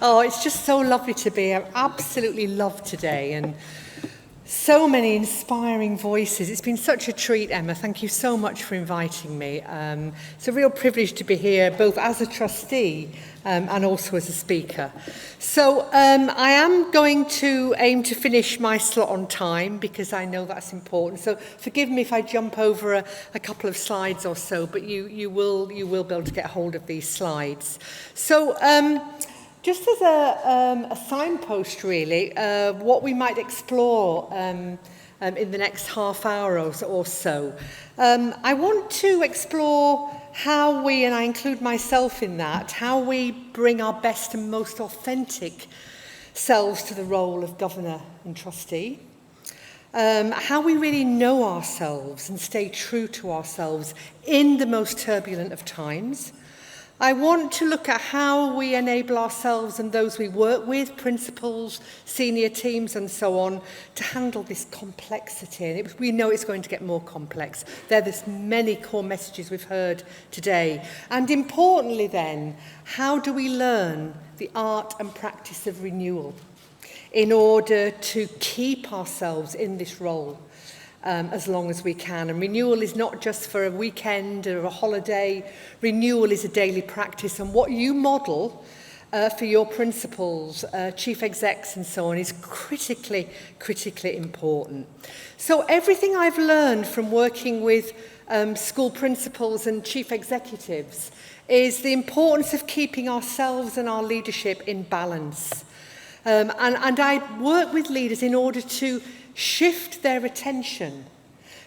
Oh, it's just so lovely to be here. I absolutely love today, and so many inspiring voices. It's been such a treat, Emma. Thank you so much for inviting me. It's a real privilege to be here, both as a trustee and also as a speaker. So I am going to aim to finish my slot on time because I know that's important. So forgive me if I jump over a couple of slides or so, but you will be able to get hold of these slides. So just as a signpost, really, what we might explore in the next half hour or so, I want to explore how we, and I include myself in that, how we bring our best and most authentic selves to the role of governor and trustee, how we really know ourselves and stay true to ourselves in the most turbulent of times. I want to look at how we enable ourselves and those we work with, principals, senior teams and so on, to handle this complexity. And we know it's going to get more complex. There's many core messages we've heard today. And importantly then, how do we learn the art and practice of renewal in order to keep ourselves in this role as long as we can? And renewal is not just for a weekend or a holiday. Renewal is a daily practice, and what you model for your principals, chief execs and so on is critically important. So everything I've learned from working with school principals and chief executives is the importance of keeping ourselves and our leadership in balance. And I work with leaders in order to shift their attention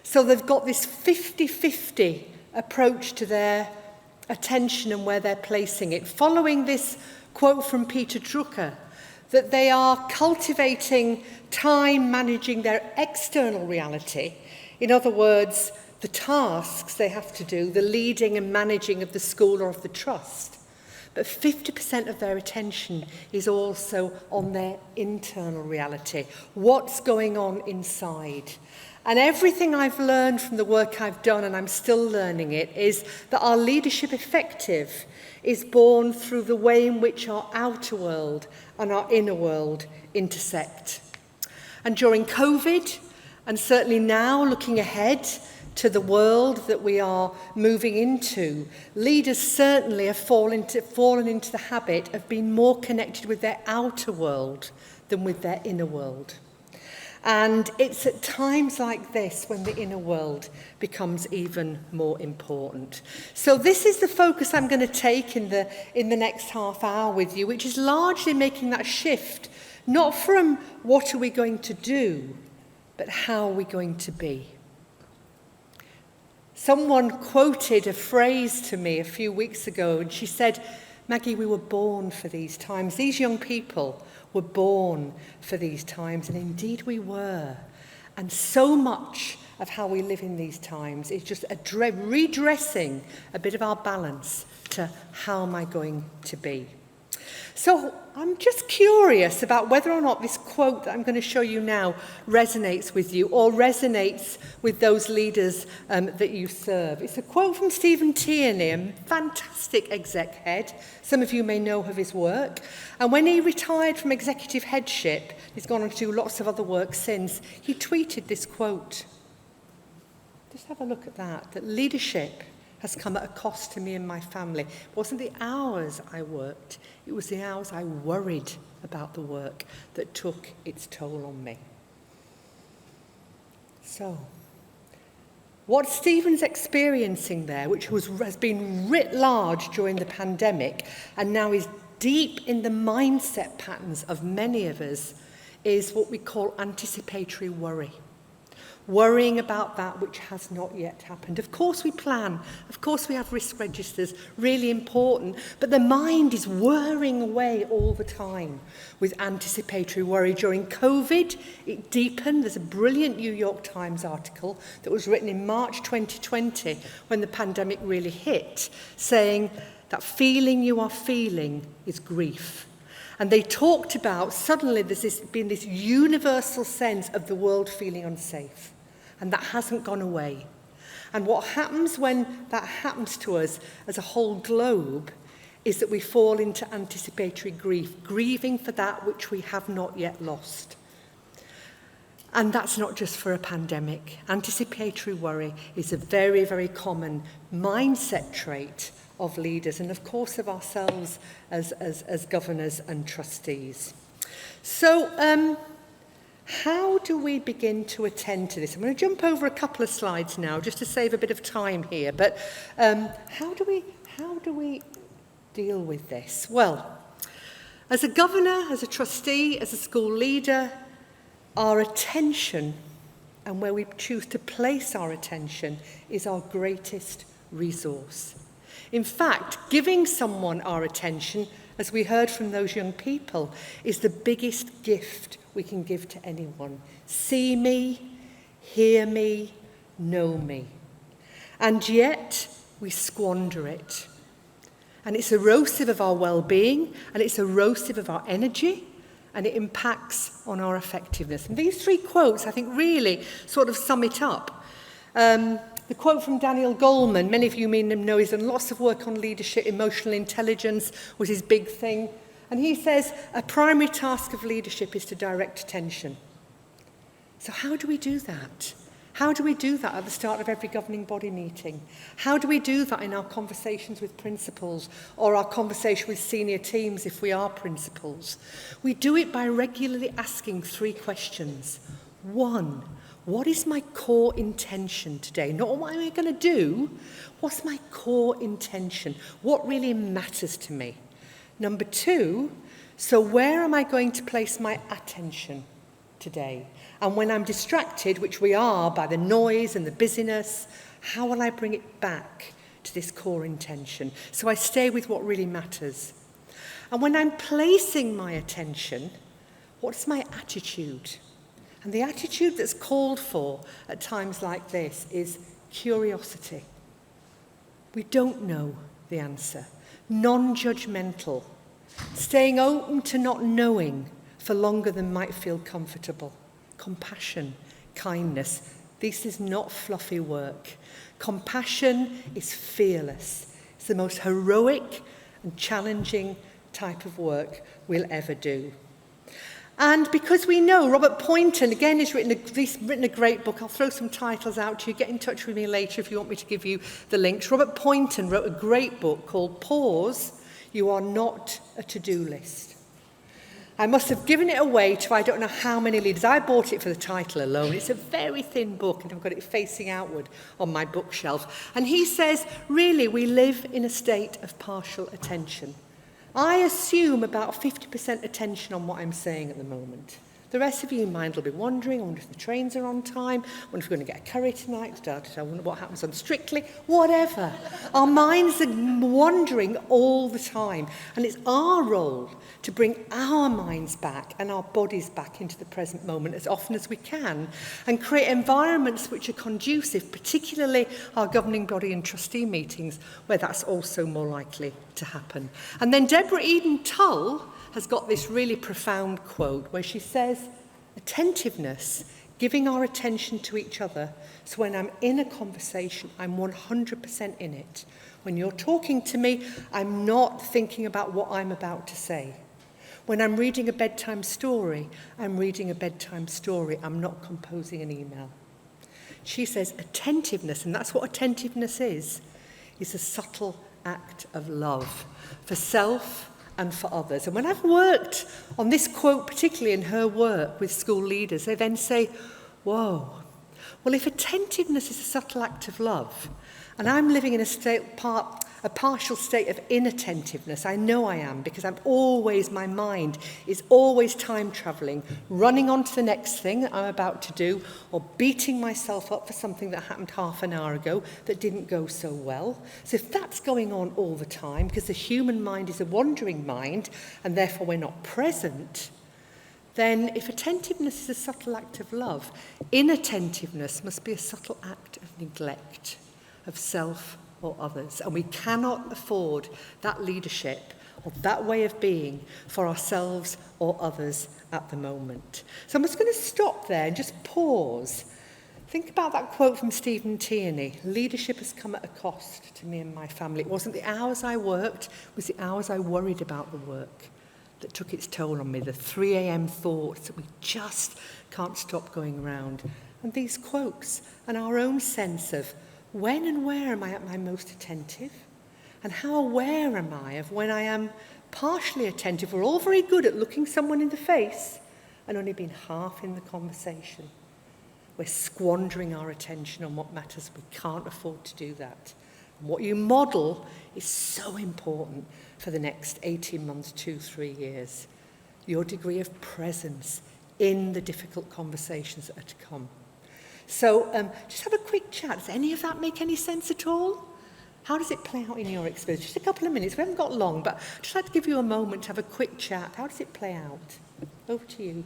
so they've got this 50-50 approach to their attention and where they're placing it, following this quote from Peter Drucker, that they are cultivating time managing their external reality. In other words, the tasks they have to do, the leading and managing of the school or of the trust. But 50% of their attention is also on their internal reality, what's going on inside. And everything I've learned from the work I've done, and I'm still learning it, is that our leadership effective is born through the way in which our outer world and our inner world intersect. And during COVID, and certainly now looking ahead to the world that we are moving into, leaders certainly have fallen into the habit of being more connected with their outer world than with their inner world. And it's at times like this when the inner world becomes even more important. So this is the focus I'm going to take in the next half hour with you, which is largely making that shift, not from what are we going to do, but how are we going to be. Someone quoted a phrase to me a few weeks ago, and she said, "Maggie, we were born for these times. These young people were born for these times," and indeed we were. And so much of how we live in these times is just redressing a bit of our balance to how am I going to be. So I'm just curious about whether or not this quote that I'm going to show you now resonates with you or resonates with those leaders that you serve. It's a quote from Stephen Tierney, a fantastic exec head. Some of you may know of his work. And when he retired from executive headship, he's gone on to do lots of other work since, he tweeted this quote. Just have a look at that leadership has come at a cost to me and my family. It wasn't the hours I worked, it was the hours I worried about the work that took its toll on me. So, what Stephen's experiencing there, which has been writ large during the pandemic and now is deep in the mindset patterns of many of us, is what we call anticipatory worry. Worrying about that which has not yet happened. Of course we plan, of course we have risk registers, really important, but the mind is whirring away all the time with anticipatory worry. During COVID, it deepened. There's a brilliant New York Times article that was written in March 2020 when the pandemic really hit, saying that feeling you are feeling is grief. And they talked about, suddenly there's been this universal sense of the world feeling unsafe. And that hasn't gone away. And what happens when that happens to us as a whole globe is that we fall into anticipatory grief, grieving for that which we have not yet lost. And that's not just for a pandemic. Anticipatory worry is a very, very common mindset trait of leaders and, of course, of ourselves as governors and trustees. So, how do we begin to attend to this? I'm going to jump over a couple of slides now just to save a bit of time here. But how do we deal with this? Well, as a governor, as a trustee, as a school leader, our attention and where we choose to place our attention is our greatest resource. In fact, giving someone our attention, as we heard from those young people, is the biggest gift we can give to anyone. See me, hear me, know me. And yet we squander it. And it's erosive of our well-being, and it's erosive of our energy, and it impacts on our effectiveness. And these three quotes, I think, really sort of sum it up. The quote from Daniel Goleman, many of you may know he's done lots of work on leadership, emotional intelligence was his big thing. And he says, a primary task of leadership is to direct attention. So how do we do that? How do we do that at the start of every governing body meeting? How do we do that in our conversations with principals or our conversation with senior teams if we are principals? We do it by regularly asking three questions. One, what is my core intention today? Not what am I going to do? What's my core intention? What really matters to me? Number two, so where am I going to place my attention today? And when I'm distracted, which we are by the noise and the busyness, how will I bring it back to this core intention? So I stay with what really matters. And when I'm placing my attention, what's my attitude? And the attitude that's called for at times like this is curiosity. We don't know the answer. Non-judgmental. Staying open to not knowing for longer than might feel comfortable. Compassion, kindness. This is not fluffy work. Compassion is fearless. It's the most heroic and challenging type of work we'll ever do. And because we know, Robert Poynton, again, he's written a great book. I'll throw some titles out to you. Get in touch with me later if you want me to give you the links. Robert Poynton wrote a great book called Pause, You Are Not a To-Do List. I must have given it away to I don't know how many leaders. I bought it for the title alone. It's a very thin book, and I've got it facing outward on my bookshelf. And he says, really, we live in a state of partial attention. I assume about 50% attention on what I'm saying at the moment. The rest of your mind will be wondering, I wonder if the trains are on time, I wonder if we're going to get a curry tonight, I wonder what happens on Strictly, whatever. Our minds are wandering all the time, and it's our role to bring our minds back and our bodies back into the present moment as often as we can, and create environments which are conducive, particularly our governing body and trustee meetings, where that's also more likely to happen. And then Deborah Eden Tull has got this really profound quote where she says, attentiveness, giving our attention to each other, so when I'm in a conversation, I'm 100% in it. When you're talking to me, I'm not thinking about what I'm about to say. When I'm reading a bedtime story, I'm reading a bedtime story. I'm not composing an email. She says attentiveness, and that's what attentiveness is a subtle act of love for self and for others. And when I've worked on this quote, particularly in her work with school leaders, they then say, whoa, well, if attentiveness is a subtle act of love, and I'm living in a partial state of inattentiveness, I know I am, because my mind is always time travelling, running on to the next thing that I'm about to do, or beating myself up for something that happened half an hour ago that didn't go so well. So if that's going on all the time, because the human mind is a wandering mind, and therefore we're not present, then if attentiveness is a subtle act of love, inattentiveness must be a subtle act of neglect of self or others. And we cannot afford that leadership or that way of being for ourselves or others at the moment. So I'm just going to stop there and just pause. Think about that quote from Stephen Tierney. Leadership has come at a cost to me and my family. It wasn't the hours I worked, it was the hours I worried about the work that took its toll on me, the 3 a.m. thoughts that we just can't stop going around. And these quotes and our own sense of when and where am I at my most attentive? And how aware am I of when I am partially attentive? We're all very good at looking someone in the face and only being half in the conversation. We're squandering our attention on what matters. We can't afford to do that. And what you model is so important for the next 18 months, 2-3 years. Your degree of presence in the difficult conversations that are to come. So just have a quick chat. Does any of that make any sense at all? How does it play out in your experience? Just a couple of minutes. We haven't got long, but I'd just like to give you a moment to have a quick chat. How does it play out? Over to you.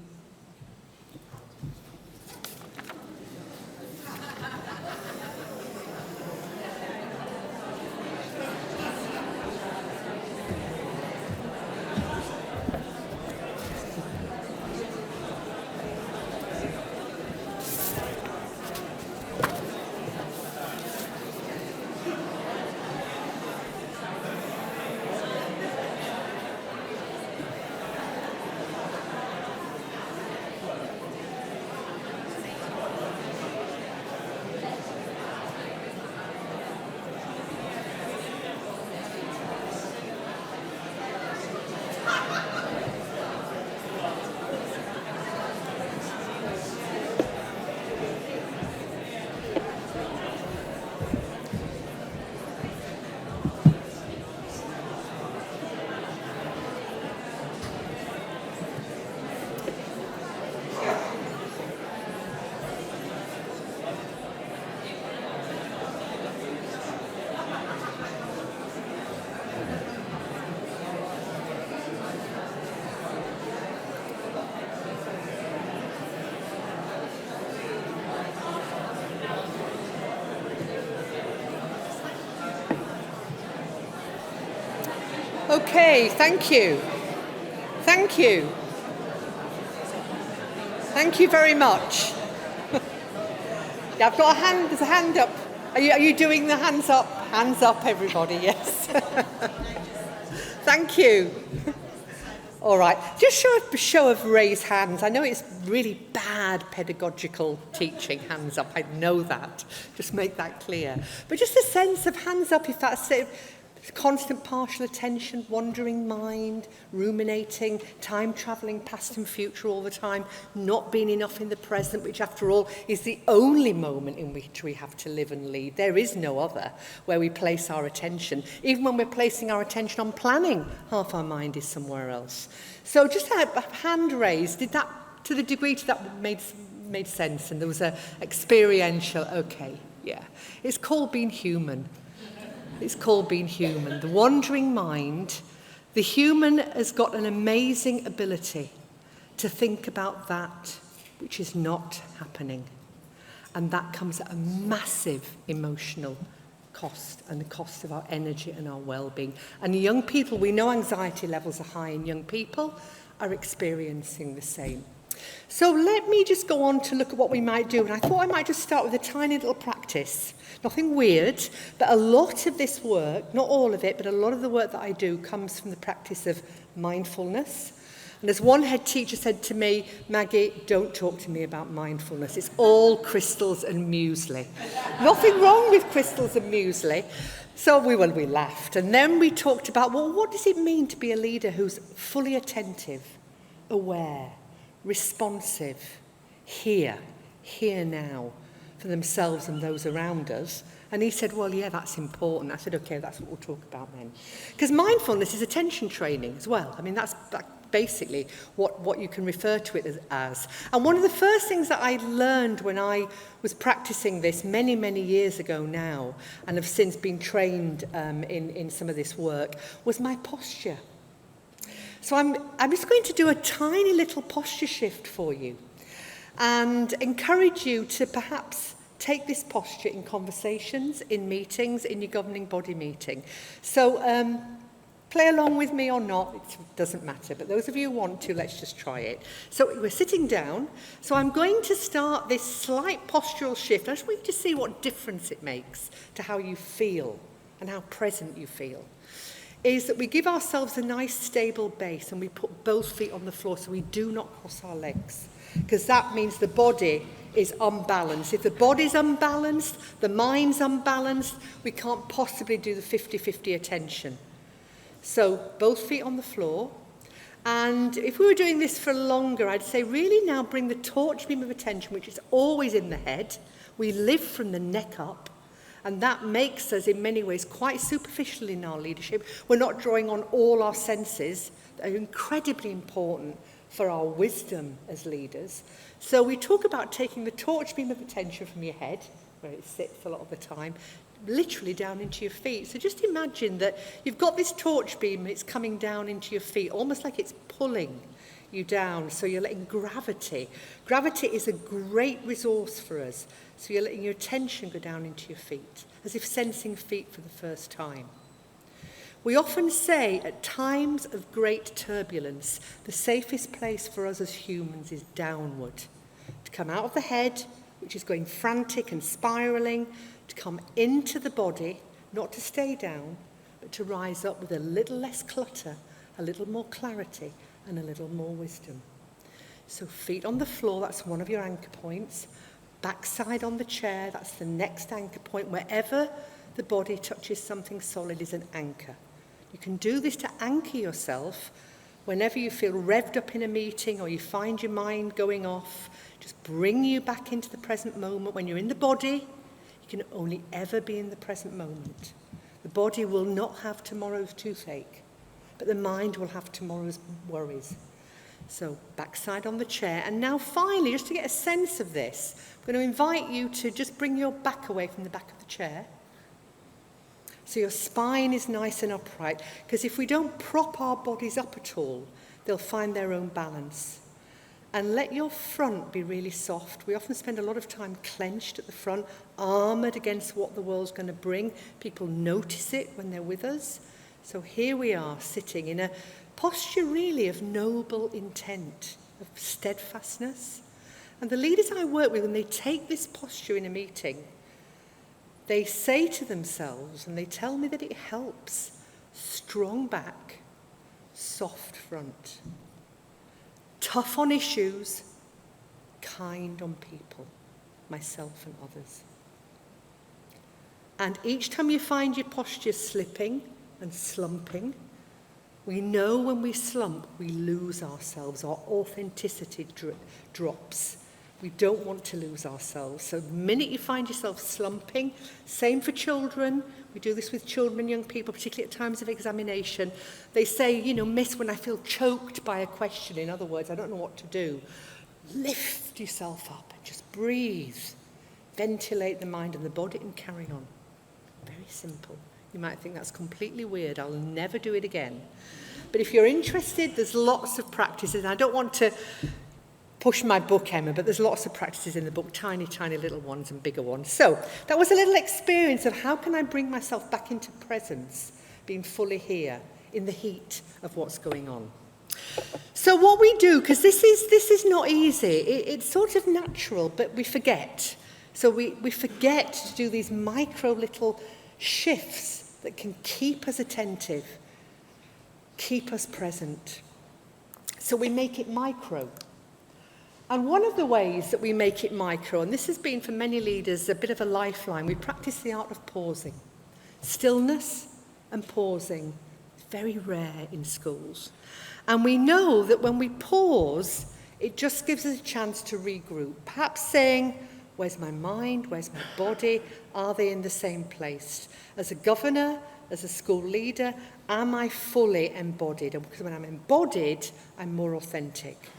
Okay, thank you. Thank you. Thank you very much. Yeah, I've got a hand, there's a hand up. Are you doing the hands up? Hands up, everybody, yes. Thank you. All right, just show of raised hands. I know it's really bad pedagogical teaching, hands up, I know that. Just make that clear. But just a sense of hands up, if that's it. Constant partial attention, wandering mind, ruminating, time travelling past and future all the time, not being enough in the present, which after all is the only moment in which we have to live and lead. There is no other where we place our attention. Even when we're placing our attention on planning, half our mind is somewhere else. So just a hand raised, did that, to the degree to that made sense, and there was a experiential, okay, yeah. It's called being human. It's called being human. The wandering mind, the human has got an amazing ability to think about that which is not happening. And that comes at a massive emotional cost, and the cost of our energy and our well-being. And young people, we know anxiety levels are high, and young people are experiencing the same. So let me just go on to look at what we might do. And I thought I might just start with a tiny little practice. Nothing weird, but a lot of this work, not all of it, but a lot of the work that I do comes from the practice of mindfulness. And as one head teacher said to me, Maggie, don't talk to me about mindfulness. It's all crystals and muesli. Nothing wrong with crystals and muesli. So we laughed. And then we talked about, well, what does it mean to be a leader who's fully attentive, aware, responsive, here now, for themselves and those around us? And he said, well, yeah, that's important. I said, okay, that's what we'll talk about then. Because mindfulness is attention training as well. I mean, that's basically what you can refer to it as. And one of the first things that I learned when I was practicing this many, many years ago now, and have since been trained in some of this work, was my posture. So I'm just going to do a tiny little posture shift for you and encourage you to perhaps take this posture in conversations, in meetings, in your governing body meeting. So Play along with me or not, it doesn't matter. But those of you who want to, let's just try it. So we're sitting down. So I'm going to start this slight postural shift. I just want you to see what difference it makes to how you feel and how present you feel. Is that we give ourselves a nice stable base and we put both feet on the floor so we do not cross our legs. Because that means the body is unbalanced. If the body's unbalanced, the mind's unbalanced, we can't possibly do the 50-50 attention. So both feet on the floor. And if we were doing this for longer, I'd say really now bring the torch beam of attention, which is always in the head. We live from the neck up. And that makes us, in many ways, quite superficial in our leadership. We're not drawing on all our senses that are incredibly important for our wisdom as leaders. So we talk about taking the torch beam of attention from your head, where it sits a lot of the time, literally down into your feet. So just imagine that you've got this torch beam, it's coming down into your feet, almost like it's pulling you down. So you're letting gravity. Gravity is a great resource for us. So you're letting your attention go down into your feet, as if sensing feet for the first time. We often say at times of great turbulence, the safest place for us as humans is downward. To come out of the head, which is going frantic and spiraling, to come into the body, not to stay down, but to rise up with a little less clutter, a little more clarity, and a little more wisdom. So feet on the floor, that's one of your anchor points. Backside on the chair, that's the next anchor point. Wherever the body touches something solid is an anchor. You can do this to anchor yourself whenever you feel revved up in a meeting or you find your mind going off. Just bring you back into the present moment. When you're in the body, you can only ever be in the present moment. The body will not have tomorrow's toothache, but the mind will have tomorrow's worries. So backside on the chair. And now finally, just to get a sense of this, I'm going to invite you to just bring your back away from the back of the chair. So your spine is nice and upright. Because if we don't prop our bodies up at all, they'll find their own balance. And let your front be really soft. We often spend a lot of time clenched at the front, armoured against what the world's going to bring. People notice it when they're with us. So here we are sitting in a posture really of noble intent, of steadfastness. And the leaders I work with, when they take this posture in a meeting, they say to themselves, and they tell me that it helps, strong back, soft front, tough on issues, kind on people, myself and others. And each time you find your posture slipping and slumping, we know when we slump, we lose ourselves, our authenticity drops. We don't want to lose ourselves. So the minute you find yourself slumping, same for children. We do this with children and young people, particularly at times of examination. They say, miss, when I feel choked by a question, in other words, I don't know what to do. Lift yourself up and just breathe. Ventilate the mind and the body and carry on. Very simple. You might think that's completely weird. I'll never do it again. But if you're interested, there's lots of practices. I don't want to push my book, Emma, but there's lots of practices in the book, tiny, tiny little ones and bigger ones. So that was a little experience of how can I bring myself back into presence, being fully here in the heat of what's going on. So what we do, because this is not easy, it's sort of natural, but we forget. So we forget to do these micro little shifts that can keep us attentive, keep us present. So we make it micro. And one of the ways that we make it micro, and this has been for many leaders a bit of a lifeline, we practice the art of pausing. Stillness and pausing, very rare in schools. And we know that when we pause, it just gives us a chance to regroup. Perhaps saying, where's my mind, where's my body, are they in the same place? As a governor, as a school leader, am I fully embodied? And because when I'm embodied, I'm more authentic.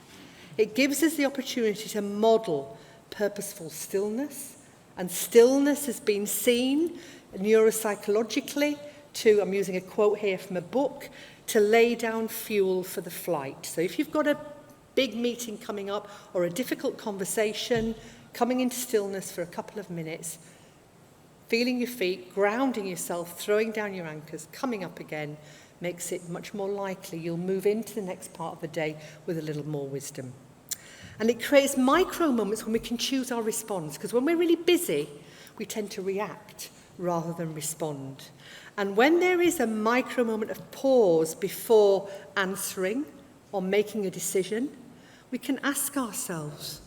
It gives us the opportunity to model purposeful stillness. And stillness has been seen neuropsychologically to, I'm using a quote here from a book, to lay down fuel for the flight. So if you've got a big meeting coming up or a difficult conversation, coming into stillness for a couple of minutes, feeling your feet, grounding yourself, throwing down your anchors, coming up again, makes it much more likely you'll move into the next part of the day with a little more wisdom. And it creates micro moments when we can choose our response, because when we're really busy, we tend to react rather than respond. And when there is a micro moment of pause before answering or making a decision, we can ask ourselves,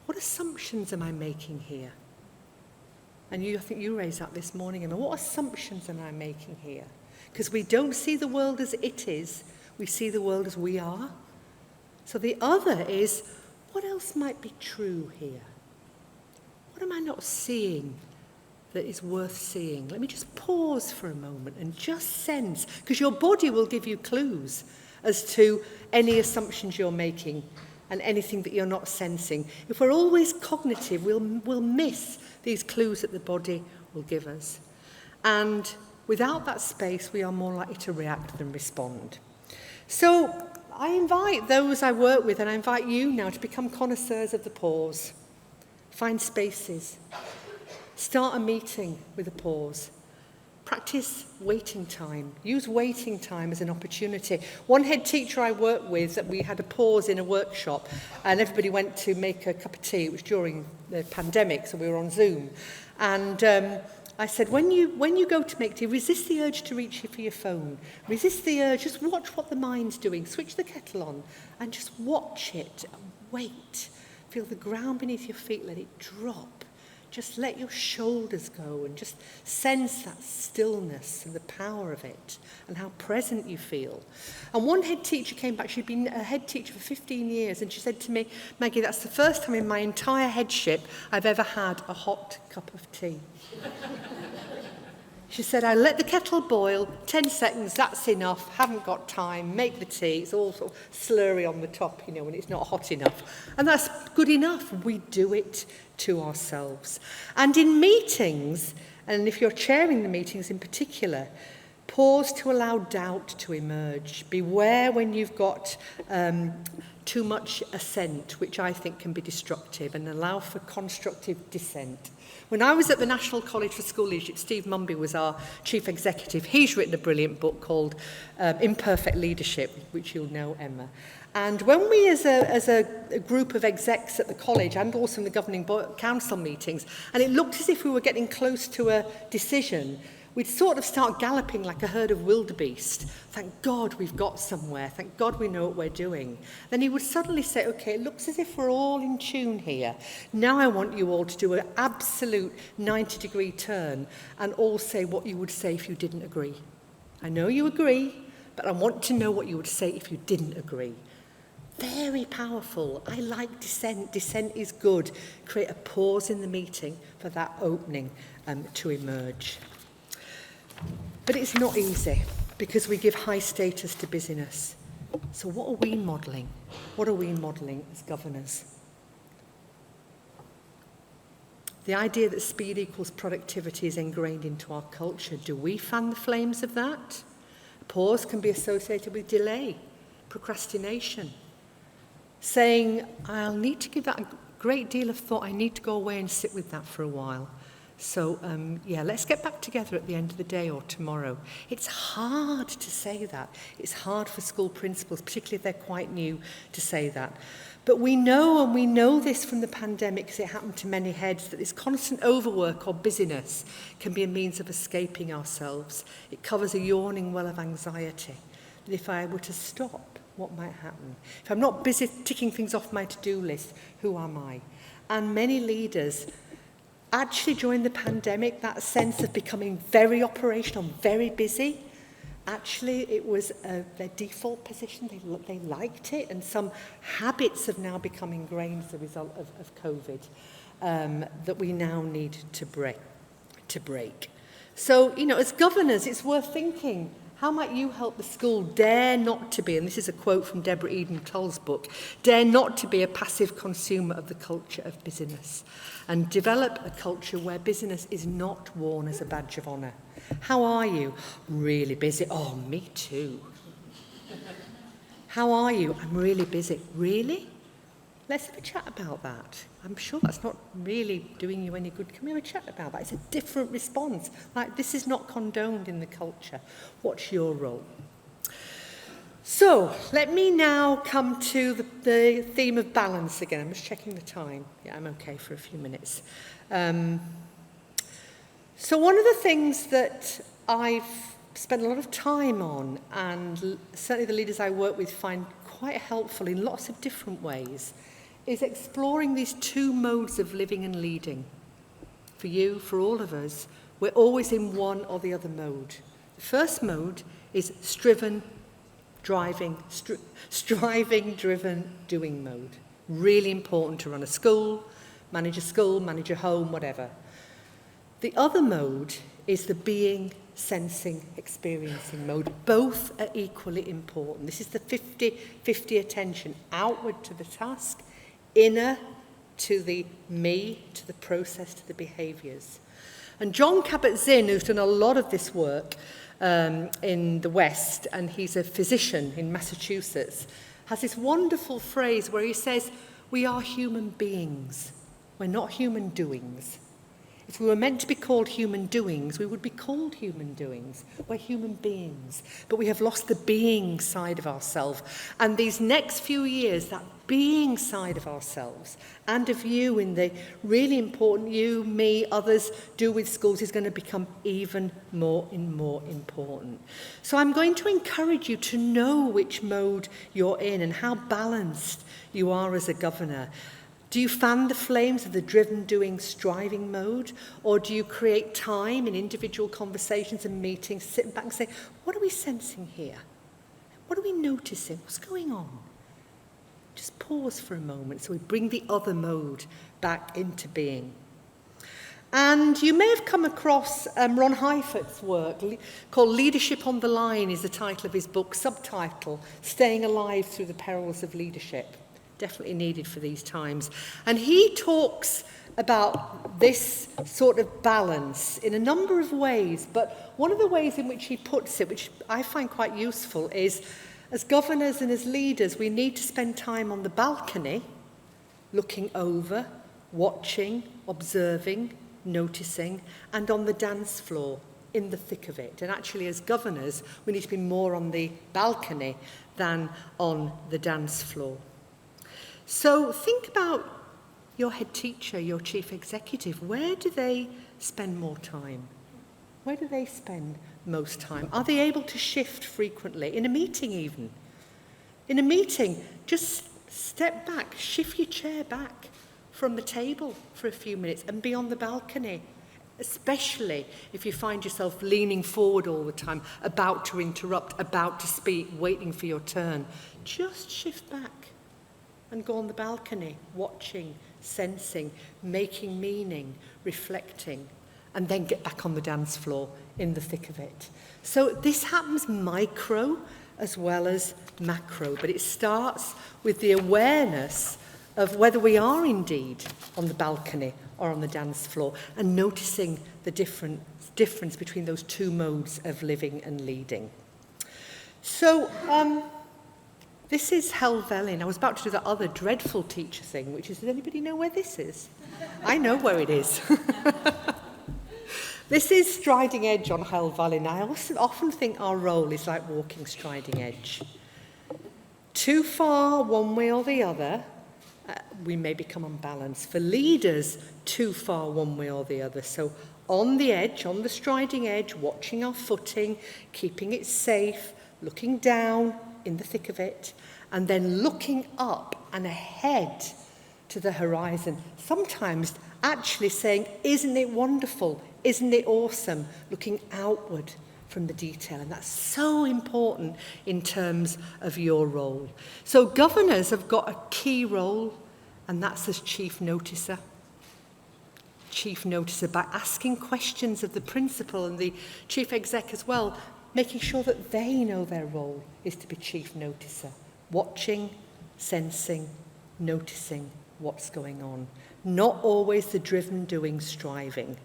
what assumptions am I making here? And I think you raised that this morning, Emma. What assumptions am I making here? Because we don't see the world as it is, we see the world as we are. So the other is, what else might be true here? What am I not seeing that is worth seeing? Let me just pause for a moment and just sense, because your body will give you clues as to any assumptions you're making and anything that you're not sensing. If we're always cognitive, we'll miss these clues that the body will give us. And without that space, we are more likely to react than respond. So I invite those I work with, and I invite you now to become connoisseurs of the pause. Find spaces. Start a meeting with a pause. Practice waiting time. Use waiting time as an opportunity. One head teacher I worked with, we had a pause in a workshop and everybody went to make a cup of tea. It was during the pandemic, so we were on Zoom. And I said, when you go to make tea, resist the urge to reach for your phone. Resist the urge, just watch what the mind's doing. Switch the kettle on and just watch it. Wait. Feel the ground beneath your feet, let it drop. Just let your shoulders go and just sense that stillness and the power of it and how present you feel. And one head teacher came back, she'd been a head teacher for 15 years, and she said to me, Maggie, that's the first time in my entire headship I've ever had a hot cup of tea. She said, I let the kettle boil, 10 seconds, that's enough, haven't got time, make the tea. It's all sort of slurry on the top, when it's not hot enough. And that's good enough. We do it to ourselves. And in meetings, and if you're chairing the meetings in particular, pause to allow doubt to emerge. Beware when you've got too much assent, which I think can be destructive, and allow for constructive dissent. When I was at the National College for School Leadership, Steve Mumby was our chief executive. He's written a brilliant book called Imperfect Leadership, which you'll know, Emma. And when we, as a group of execs at the college, and also in the governing council meetings, and it looked as if we were getting close to a decision, we'd sort of start galloping like a herd of wildebeest. Thank God we've got somewhere. Thank God we know what we're doing. Then he would suddenly say, okay, it looks as if we're all in tune here. Now I want you all to do an absolute 90-degree turn and all say what you would say if you didn't agree. I know you agree, but I want to know what you would say if you didn't agree. Very powerful. I like dissent. Dissent is good. Create a pause in the meeting for that opening to emerge. But it's not easy because we give high status to busyness. So what are we modelling? What are we modelling as governors? The idea that speed equals productivity is ingrained into our culture. Do we fan the flames of that? Pause can be associated with delay, procrastination. Saying, I'll need to give that a great deal of thought. I need to go away and sit with that for a while. So, let's get back together at the end of the day or tomorrow. It's hard to say that. It's hard for school principals, particularly if they're quite new, to say that. But we know this from the pandemic, because it happened to many heads, that this constant overwork or busyness can be a means of escaping ourselves. It covers a yawning well of anxiety. And if I were to stop, what might happen? If I'm not busy ticking things off my to-do list, who am I? And many leaders, actually during the pandemic, that sense of becoming very operational, very busy, actually it was their default position. They liked it, and some habits have now become ingrained as a result of COVID that we now need to break. So, as governors, it's worth thinking, how might you help the school dare not to be, and this is a quote from Deborah Eden-Toll's book, dare not to be a passive consumer of the culture of busyness, and develop a culture where busyness is not worn as a badge of honour. How are you? Really busy. Oh, me too. How are you? I'm really busy. Really? Let's have a chat about that. I'm sure that's not really doing you any good. Can we have a chat about that? It's a different response. Like, this is not condoned in the culture. What's your role? So, let me now come to the theme of balance again. I'm just checking the time. Yeah, I'm okay for a few minutes. So one of the things that I've spent a lot of time on, and certainly the leaders I work with find quite helpful in lots of different ways, is exploring these two modes of living and leading. For you, for all of us, we're always in one or the other mode. The first mode is striving, driven, doing mode. Really important to run a school, manage a home, whatever. The other mode is the being, sensing, experiencing mode. Both are equally important. This is the 50-50 attention, outward to the task, inner to the me, to the process, to the behaviours. And John Kabat-Zinn, who's done a lot of this work in the West, and he's a physician in Massachusetts, has this wonderful phrase where he says, we are human beings, we're not human doings. If we were meant to be called human doings, we would be called human doings. We're human beings, but we have lost the being side of ourselves. And these next few years, that being side of ourselves and of you in the really important you, me, others do with schools is going to become even more and more important. So I'm going to encourage you to know which mode you're in and how balanced you are as a governor. Do you fan the flames of the driven, doing, striving mode? Or do you create time in individual conversations and meetings, sit back and say, what are we sensing here? What are we noticing? What's going on? Just pause for a moment so we bring the other mode back into being. And you may have come across Ron Heifert's work called Leadership on the Line is the title of his book, subtitle, Staying Alive Through the Perils of Leadership. Definitely needed for these times. And he talks about this sort of balance in a number of ways, but one of the ways in which he puts it, which I find quite useful, is as governors and as leaders, we need to spend time on the balcony, looking over, watching, observing, noticing, and on the dance floor, in the thick of it. And actually, as governors, we need to be more on the balcony than on the dance floor. So think about your head teacher, your chief executive. Where do they spend more time? Where do they spend most time? Are they able to shift frequently? In a meeting even. In a meeting, just step back, shift your chair back from the table for a few minutes and be on the balcony. Especially if you find yourself leaning forward all the time, about to interrupt, about to speak, waiting for your turn. Just shift back. And go on the balcony, watching, sensing, making meaning, reflecting, and then get back on the dance floor in the thick of it. So this happens micro as well as macro, but it starts with the awareness of whether we are indeed on the balcony or on the dance floor, and noticing the difference between those two modes of living and leading. So, this is Helvellyn. I was about to do that other dreadful teacher thing, which is, does anybody know where this is? I know where it is. This is Striding Edge on Helvellyn. I often think our role is like walking Striding Edge. Too far one way or the other, we may become unbalanced. For leaders, too far one way or the other. So on the edge, on the Striding Edge, watching our footing, keeping it safe, looking down, in the thick of it, and then looking up and ahead to the horizon. Sometimes actually saying, isn't it wonderful? Isn't it awesome? Looking outward from the detail. And that's so important in terms of your role. So governors have got a key role, and that's as chief noticer. Chief noticer, by asking questions of the principal and the chief exec as well, making sure that they know their role is to be chief noticer, watching, sensing, noticing what's going on. Not always the driven, doing, striving.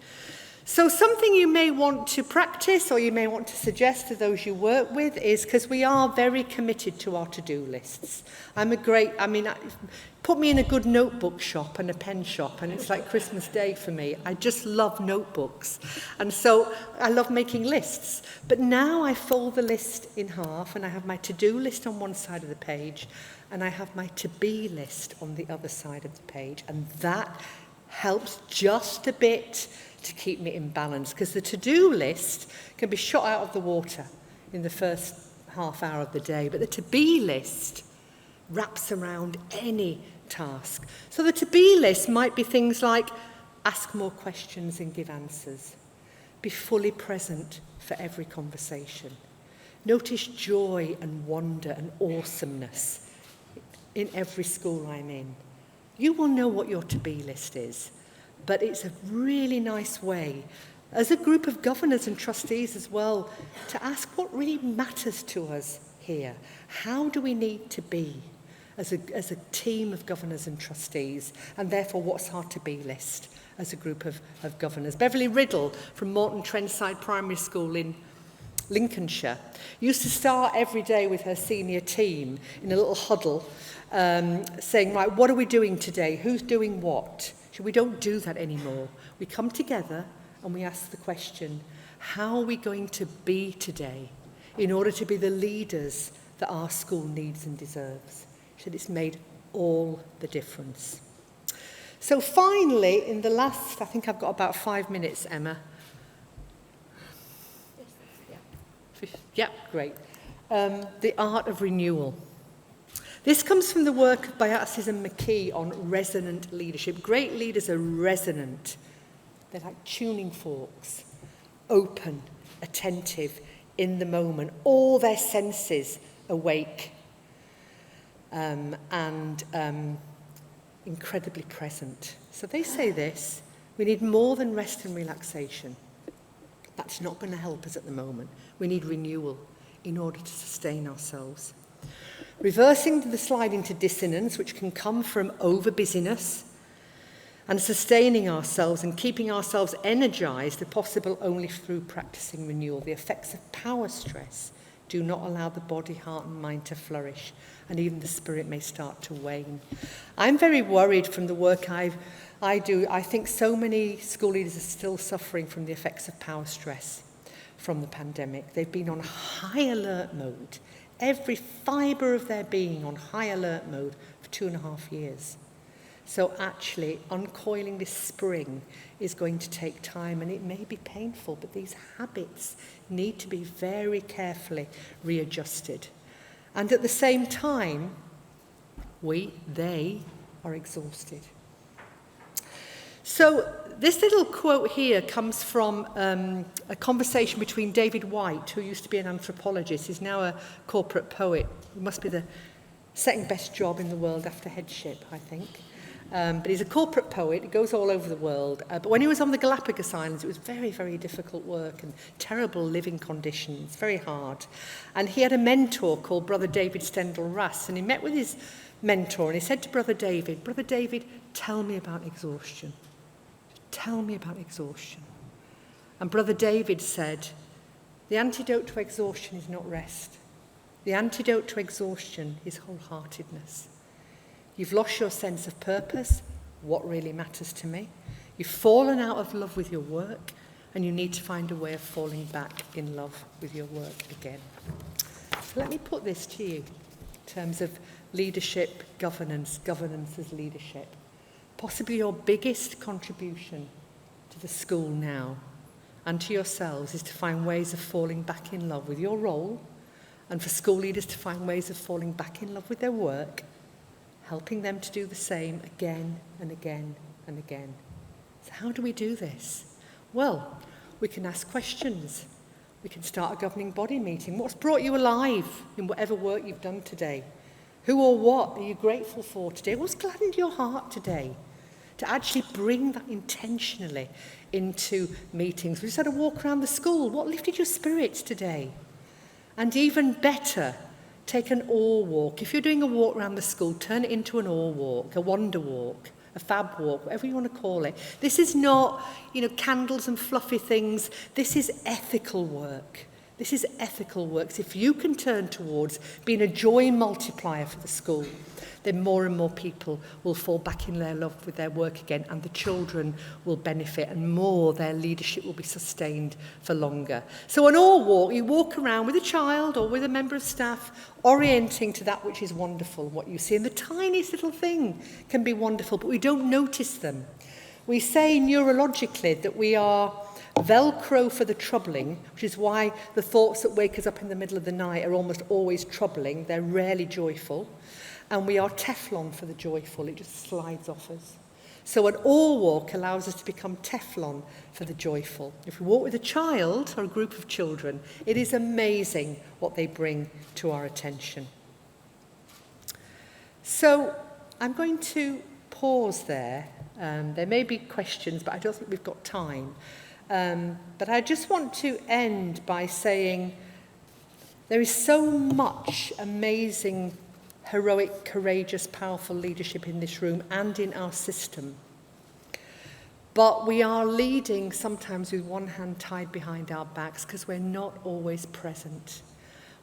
So something you may want to practice or you may want to suggest to those you work with is, because we are very committed to our to-do lists. Put me in a good notebook shop and a pen shop and it's like Christmas Day for me. I just love notebooks. And so I love making lists. But now I fold the list in half and I have my to-do list on one side of the page and I have my to-be list on the other side of the page. And that helps just a bit to keep me in balance, because the to-do list can be shot out of the water in the first half hour of the day, but the to-be list wraps around any task. So the to-be list might be things like ask more questions and give answers, be fully present for every conversation, notice joy and wonder and awesomeness in every school I'm in. You will know what your to-be list is, but it's a really nice way, as a group of governors and trustees as well, to ask what really matters to us here. How do we need to be as a team of governors and trustees, and therefore what's our to-be list as a group of governors? Beverly Riddle from Morton Trenside Primary School in Lincolnshire used to start every day with her senior team in a little huddle, saying, right, what are we doing today? Who's doing what? So we don't do that anymore. We come together and we ask the question, how are we going to be today in order to be the leaders that our school needs and deserves? She said it's made all the difference. So finally, in the last, I think I've got about 5 minutes, Emma. Yeah, great. The art of renewal. This comes from the work of Biatzis and McKee on resonant leadership. Great leaders are resonant. They're like tuning forks, open, attentive, in the moment, all their senses awake, and incredibly present. So they say this, we need more than rest and relaxation. That's not going to help us at the moment. We need renewal in order to sustain ourselves. Reversing the slide into dissonance, which can come from over-busyness, and sustaining ourselves and keeping ourselves energized are possible only through practicing renewal. The effects of power stress do not allow the body, heart and mind to flourish, and even the spirit may start to wane. I'm very worried from the work I do. I think so many school leaders are still suffering from the effects of power stress from the pandemic. They've been on high alert mode, every fibre of their being on high alert mode for 2.5 years. So actually, uncoiling this spring is going to take time, and it may be painful, but these habits need to be very carefully readjusted. And at the same time, they are exhausted. So this little quote here comes from a conversation between David White, who used to be an anthropologist. He's now a corporate poet. It must be the second best job in the world after headship, I think. But he's a corporate poet. He goes all over the world. But when he was on the Galapagos Islands, it was very, very difficult work and terrible living conditions, very hard. And he had a mentor called Brother David Stendhal Russ, and he met with his mentor, and he said to Brother David, tell me about exhaustion. Tell me about exhaustion. And Brother David said, the antidote to exhaustion is not rest. The antidote to exhaustion is wholeheartedness. You've lost your sense of purpose, what really matters to me. You've fallen out of love with your work, and you need to find a way of falling back in love with your work again. So let me put this to you in terms of leadership, governance as leadership. Possibly your biggest contribution to the school now and to yourselves is to find ways of falling back in love with your role, and for school leaders to find ways of falling back in love with their work, helping them to do the same again and again and again. So how do we do this? Well, we can ask questions. We can start a governing body meeting. What's brought you alive in whatever work you've done today? Who or what are you grateful for today? What's gladdened your heart today? To actually bring that intentionally into meetings. We just had a walk around the school. What lifted your spirits today? And even better, take an awe walk. If you're doing a walk around the school, turn it into an awe walk, a wonder walk. a fab walk, whatever you want to call it. This is not, candles and fluffy things. This is ethical work. This is ethical work. So if you can turn towards being a joy multiplier for the school, then more and more people will fall back in their love with their work again, and the children will benefit, and more their leadership will be sustained for longer. So on all walk, you walk around with a child or with a member of staff, orienting to that which is wonderful, what you see. And the tiniest little thing can be wonderful, but we don't notice them. We say neurologically that we are Velcro for the troubling, which is why the thoughts that wake us up in the middle of the night are almost always troubling. They're rarely joyful. And we are Teflon for the joyful. It just slides off us. So an all walk allows us to become Teflon for the joyful. If we walk with a child or a group of children, it is amazing what they bring to our attention. So I'm going to pause there. There may be questions, but I don't think we've got time. But I just want to end by saying there is so much amazing, heroic, courageous, powerful leadership in this room and in our system. But we are leading sometimes with one hand tied behind our backs because we're not always present.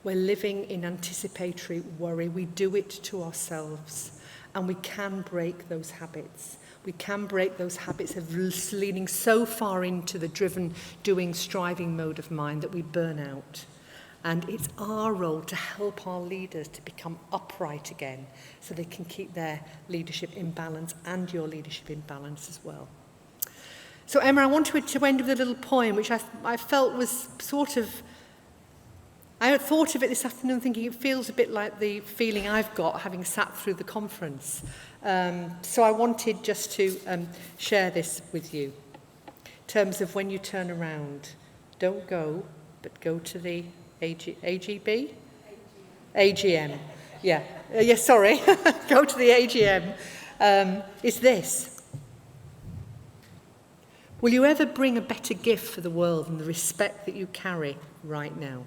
We're living in anticipatory worry. We do it to ourselves, and we can break those habits. We can break those habits of leaning so far into the driven, doing, striving mode of mind that we burn out. And it's our role to help our leaders to become upright again so they can keep their leadership in balance and your leadership in balance as well. So Emma, I wanted to end with a little poem which I felt was sort of, I had thought of it this afternoon thinking it feels a bit like the feeling I've got having sat through the conference. So I wanted just to share this with you in terms of when you turn around, don't go, but go to the AGB? AGM. Yeah. Sorry. Go to the AGM. Is this. Will you ever bring a better gift for the world than the respect that you carry right now?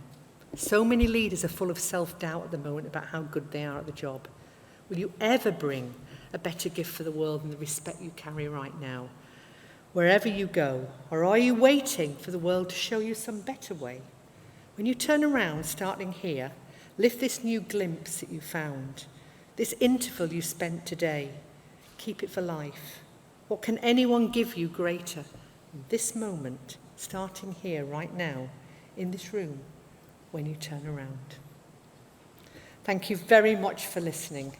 So many leaders are full of self-doubt at the moment about how good they are at the job. Will you ever bring a better gift for the world than the respect you carry right now? Wherever you go, or are you waiting for the world to show you some better way? When you turn around, starting here, lift this new glimpse that you found, this interval you spent today. Keep it for life. What can anyone give you greater than this moment, starting here right now, in this room, when you turn around? Thank you very much for listening.